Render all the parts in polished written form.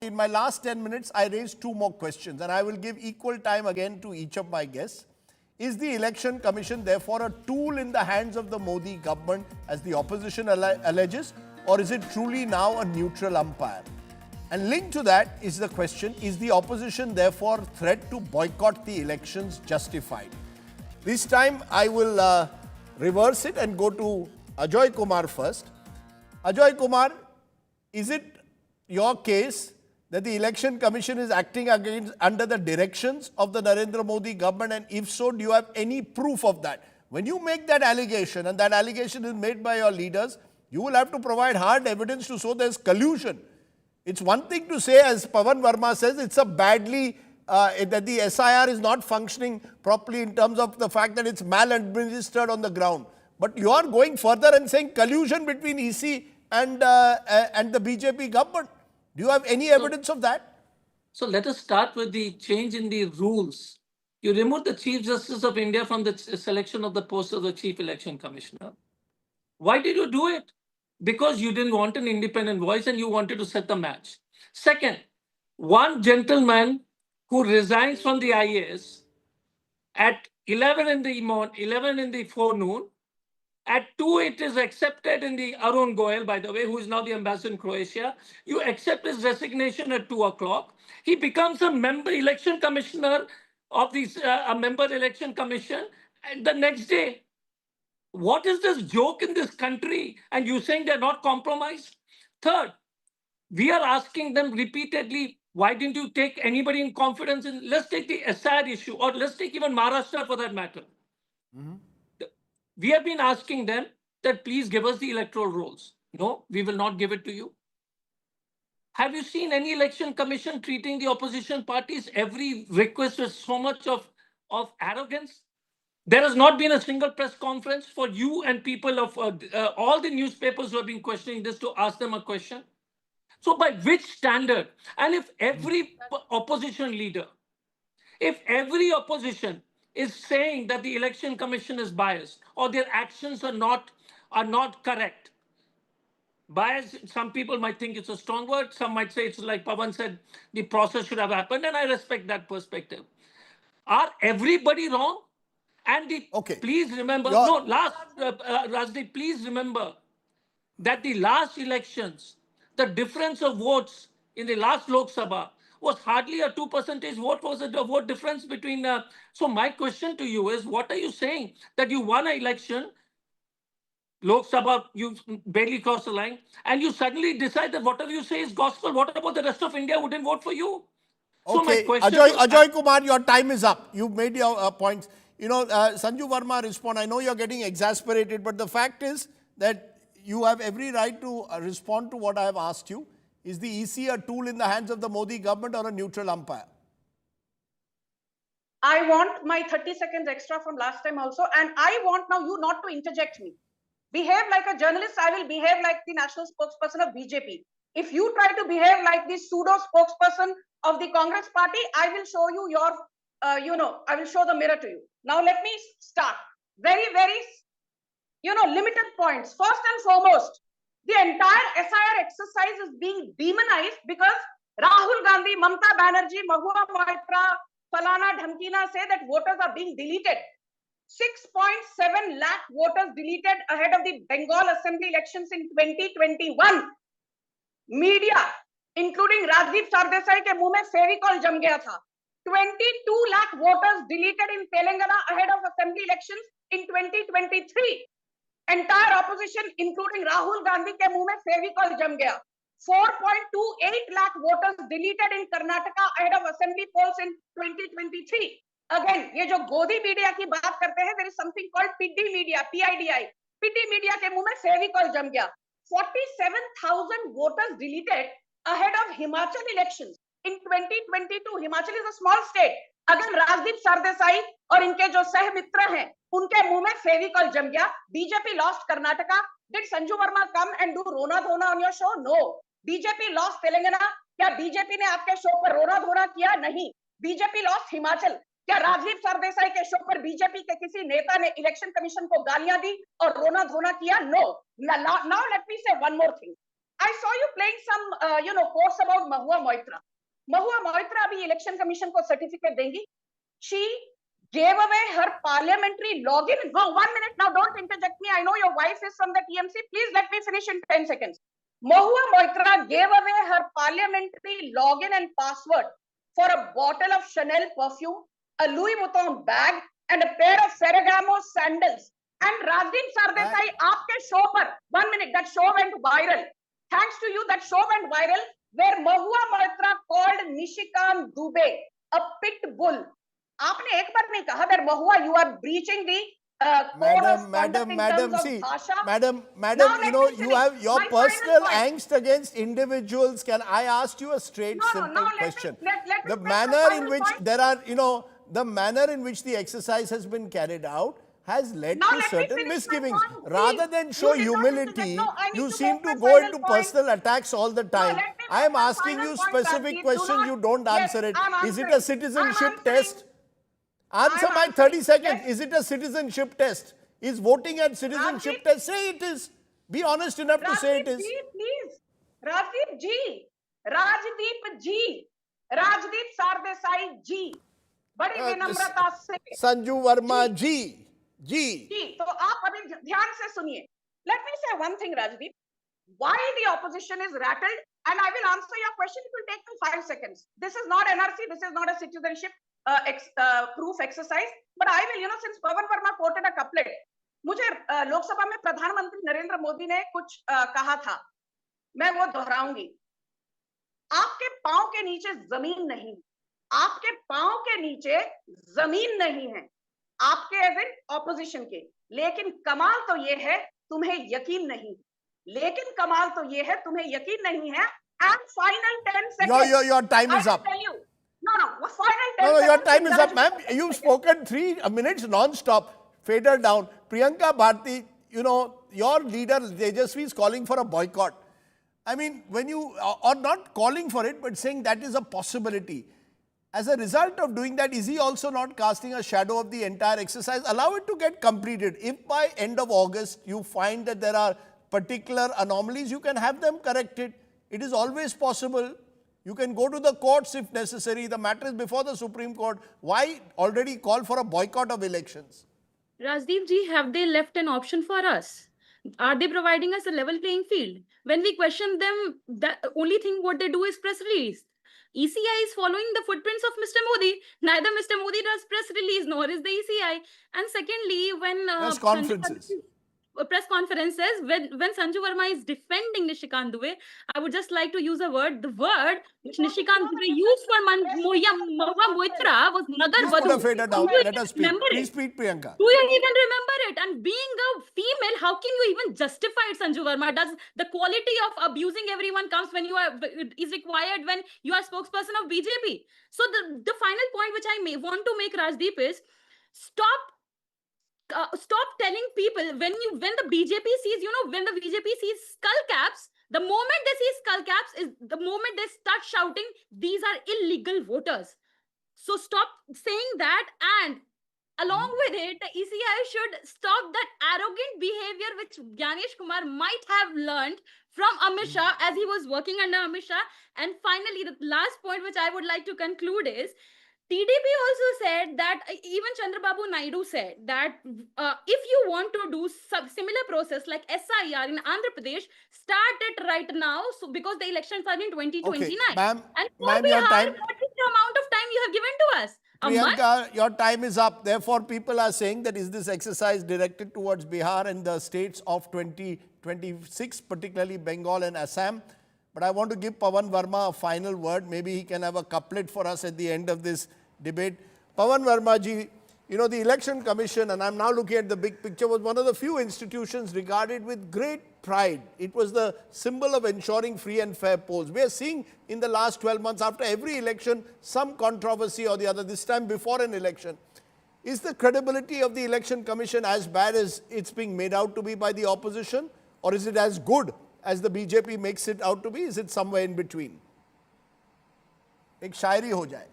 In my last 10 minutes, I raised two more questions, and I will give equal time again to each of my guests. Is the Election Commission therefore a tool in the hands of the Modi government, as the opposition alleges, or is it truly now a neutral umpire? And linked to that is the question, is the opposition therefore threat to boycott the elections justified? This time I will reverse it and go to Ajoy Kumar first. Ajoy Kumar, is it your case that the Election Commission is acting under the directions of the Narendra Modi government, and if so, do you have any proof of that? When you make that allegation, and that allegation is made by your leaders, you will have to provide hard evidence to show there's collusion. It's one thing to say, as Pawan Verma says, it's a badly, that the SIR is not functioning properly in terms of the fact that it's maladministered on the ground. But you are going further and saying collusion between EC and the BJP government. Do you have any evidence of that? So let us start with the change in the rules. You removed the Chief Justice of India from the selection of the post of the Chief Election Commissioner. Why did you do it? Because you didn't want an independent voice and you wanted to set the match. Second, one gentleman who resigns from the IAS at 11 in the forenoon, at 2, it is accepted in the Arun Goel, by the way, who is now the ambassador in Croatia. You accept his resignation at 2 o'clock. He becomes a member election commissioner of the a member election commission. And the next day, what is this joke in this country? And you saying they're not compromised? Third, we are asking them repeatedly, why didn't you take anybody in confidence? Let's take the SIR issue, or let's take even Maharashtra for that matter. Mm-hmm. We have been asking them that please give us the electoral rolls. No, we will not give it to you. Have you seen any election commission treating the opposition parties every request with so much of arrogance? There has not been a single press conference for you and people of all the newspapers who have been questioning this to ask them a question. So by which standard? And if every opposition leader, if every opposition is saying that the election commission is biased or their actions are not correct. Bias, some people might think it's a strong word. Some might say it's like Pawan said, the process should have happened, and I respect that perspective. Are everybody wrong? And please remember, Rajdeep, please remember that the last elections, the difference of votes in the last Lok Sabha was hardly a 2% vote, was a vote difference between. So my question to you is, what are you saying? That you won an election, Lok Sabha, you barely crossed the line, and you suddenly decide that whatever you say is gospel. What about the rest of India who didn't vote for you? Okay, so my question Ajoy Kumar, your time is up. You've made your points. You know, Sanju Verma respond. I know you're getting exasperated, but the fact is that you have every right to respond to what I have asked you. Is the EC a tool in the hands of the Modi government or a neutral umpire? I want my 30 seconds extra from last time also, and I want now you not to interject me. Behave like a journalist, I will behave like the national spokesperson of BJP. If you try to behave like the pseudo spokesperson of the Congress party, I will show you your, I will show the mirror to you. Now let me start. Very, limited points. First and foremost, the entire SIR exercise is being demonized because Rahul Gandhi, Mamta Banerjee, Mahua Moitra, Falana Dhamkina say that voters are being deleted. 6.7 lakh voters deleted ahead of the Bengal Assembly elections in 2021. Media, including Rajdeep Sardesai के मुंह में फेविकॉल जम गया था. 22 lakh voters deleted in Telangana ahead of Assembly elections in 2023. Entire opposition, including Rahul Gandhi के मुंह में फेविकॉल जम गया. 4.28 lakh voters deleted in Karnataka ahead of Assembly polls in 2023. Again, ये जो गोदी मीडिया की बात करते हैं, there is something called PD media, PIDI. PD media के मुंह में फेविकॉल जम गया. 47,000 voters deleted ahead of Himachal elections in 2022. Himachal is a small state. अगर राजदीप सरदेसाई और इनके जो सहमित्र हैं, उनके मुंह में फेविकॉल जम गया. BJP lost Karnataka. Did Sanju Verma come and do Rona Dhona on your show? No. BJP lost Telangana. क्या BJP ने आपके शो पर रोना धोना किया? नहीं. BJP lost Himachal. क्या राजदीप सरदेसाई के शो पर बीजेपी के किसी नेता ने इलेक्शन कमीशन को गालियां दी और रोना धोना किया? No. Now let me say one more thing. I saw you playing some, quotes about Mahua Moitra. Mahua Moitra abhi election commission ko certificate dengi. She gave away her parliamentary login. Go 1 minute now. Don't interject me. I know your wife is from the TMC. Please let me finish in 10 seconds. Mahua Moitra gave away her parliamentary login and password for a bottle of Chanel perfume, a Louis Vuitton bag, and a pair of Ferragamo sandals. And Rajdip Sardesai, aapke show par, 1 minute, that show went viral. Thanks to you, that show went viral, where Mahua Moitra called Nishikant Dubey a pit bull. Aapne ek baar nahi kaha that Mahua, you are breaching the code of conduct in terms of bhasha. Madam, Now you let know, me you finish. have your My final personal point. angst against individuals. Can I ask you a straight, No, simple let me- question? let me The make my manner in final which point. there are, you know, the manner in which the exercise has been carried out has led Now to let me certain finish my misgivings. point, please. Rather than You show did not humility, interject. No, I need you to seem make to my go final into point. personal attacks all the time. let me I make am my asking final you point, specific Rajdip. questions, you don't Yes, answer it. I'm Is it a answering. citizenship I'm answering. test? Answer I'm my answering. 30 seconds. Yes. Is it a citizenship test? Is voting at citizenship Rajdip, test? Say it is. Be honest enough to say it Rajdeep is. ji, please. Rajdeep ji. Rajdeep ji. Rajdeep Sardesai ji. बड़ी विनम्रता से संजू वर्मा जी जी तो आप अभी ध्यान से सुनिए. Let me say one thing, Rajdeep. Why the opposition is rattled, and I will answer your question. It will take me 5 seconds. This is not NRC. This is not a citizenship proof exercise. But I will, since Pawan Verma quoted a couplet, मुझे लोकसभा में प्रधानमंत्री नरेंद्र मोदी ने कुछ कहा था, मैं वो दोहराऊंगी. आपके पांव के नीचे जमीन नहीं, आपके पांव के नीचे जमीन नहीं है, आपके एज इन ऑपोजिशन के. लेकिन कमाल तो ये है तुम्हें यकीन नहीं, लेकिन कमाल तो ये है तुम्हें यकीन नहीं है. And final 10 seconds. your time is I will up. tell you. No, final 10 No, seconds. your time is up, Indulge ma'am. me for 10 You've seconds. spoken 3 minutes non-stop. Fader down. Priyanka Bharti, your leader Tejasvi is calling for a boycott. I mean, when you are not calling for it, but saying that is a possibility. As a result of doing that, is he also not casting a shadow of the entire exercise? Allow it to get completed. If by end of August you find that there are particular anomalies, you can have them corrected. It is always possible. You can go to the courts if necessary. The matter is before the Supreme Court. Why already call for a boycott of elections? Rajdeep ji, have they left an option for us? Are they providing us a level playing field? When we question them, the only thing what they do is press release. ECI is following the footprints of Mr. Modi. Neither Mr. Modi does press release, nor is the ECI. And secondly, when Press conferences. press conferences, when Sanju Verma is defending Nishikant Dubey, I would just like to use the word which Nishikant Dubey used for Mahua Moitra was Nagar Please put a Vadu. fader down. Do you Let even us speak. remember it? Please speak, Priyanka. Do you even remember it? And being a female, how can you even justify it, Sanju Verma? Does the quality of abusing everyone comes when is required when you are spokesperson of BJP? So the final point which I want to make, Rajdeep, is stop telling people when the BJP sees, when the BJP sees skull caps, the moment they see skull caps is the moment they start shouting, these are illegal voters. So stop saying that, and along with it, the ECI should stop that arrogant behavior which Gyanesh Kumar might have learned from Amit Shah as he was working under Amit Shah. And finally, the last point which I would like to conclude is, TDP also said that, even Chandrababu Naidu said that if you want to do similar process like SIR in Andhra Pradesh, start it right now. So because the elections are in 2029. Okay, ma'am, And for ma'am, Bihar, your time. what is the amount of time you have given to us? A month? Priyanka, your time is up. Therefore, people are saying that is this exercise directed towards Bihar and the states of 2026, particularly Bengal and Assam. But I want to give Pawan Verma a final word. Maybe he can have a couplet for us at the end of this debate. Pawan Verma ji, the Election Commission, and I'm now looking at the big picture, was one of the few institutions regarded with great pride. It was the symbol of ensuring free and fair polls. We are seeing in the last 12 months, after every election, some controversy or the other, this time before an election. Is the credibility of the Election Commission as bad as it's being made out to be by the opposition? Or is it as good as the BJP makes it out to be? Is it somewhere in between? Ek shairi ho jaye.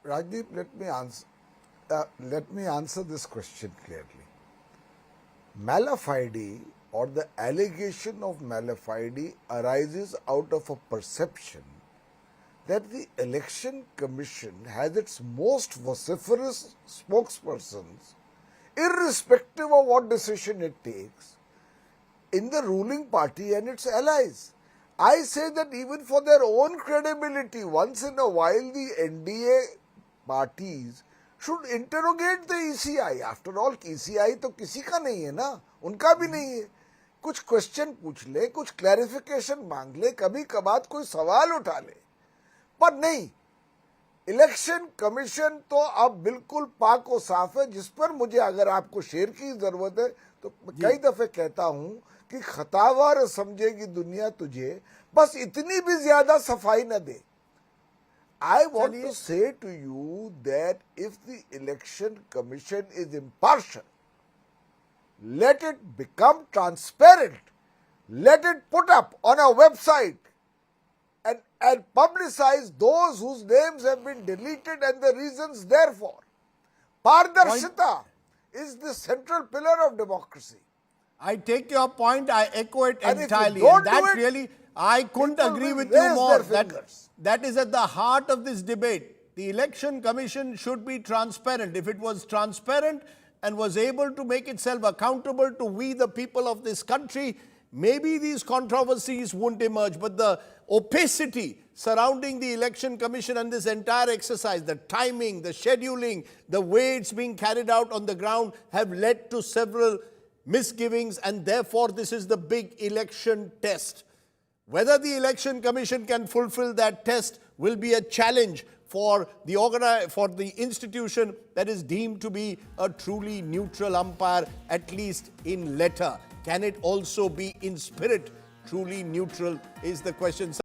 Rajdeep, let me answer this question clearly. Malafide or the allegation of malafide arises out of a perception that the Election Commission has its most vociferous spokespersons, irrespective of what decision it takes, in the ruling party and its allies. I say that even for their own credibility, once in a while the NDA parties should interrogate the ECI. After all, ECI तो किसी का नहीं है ना, उनका भी नहीं है. कुछ क्वेश्चन पूछ ले, कुछ क्लैरिफिकेशन मांग ले, कभी कभार कोई सवाल उठा ले. पर नहीं, इलेक्शन कमीशन तो अब बिल्कुल पाक और साफ है, जिस पर मुझे अगर आपको शेयर की जरूरत है तो कई दफे कहता हूं कि खतावार समझेगी दुनिया तुझे, बस इतनी भी ज्यादा सफाई न दे. I want to say to you that if the election commission is impartial, let it become transparent. Let it put up on a website and publicize those whose names have been deleted and the reasons therefore. Pardarshita is the central pillar of democracy. I take your point. I echo it And if you entirely. don't And that do it, really, I couldn't people agree will with you raise more. their fingers. That is at the heart of this debate. The election commission should be transparent. If it was transparent and was able to make itself accountable to we the people of this country, maybe these controversies wouldn't emerge. But the opacity surrounding the election commission and this entire exercise, the timing, the scheduling, the way it's being carried out on the ground have led to several misgivings, and therefore this is the big election test. Whether the election commission can fulfill that test will be a challenge for the institution that is deemed to be a truly neutral umpire, at least in letter. Can it also be in spirit truly neutral is the question.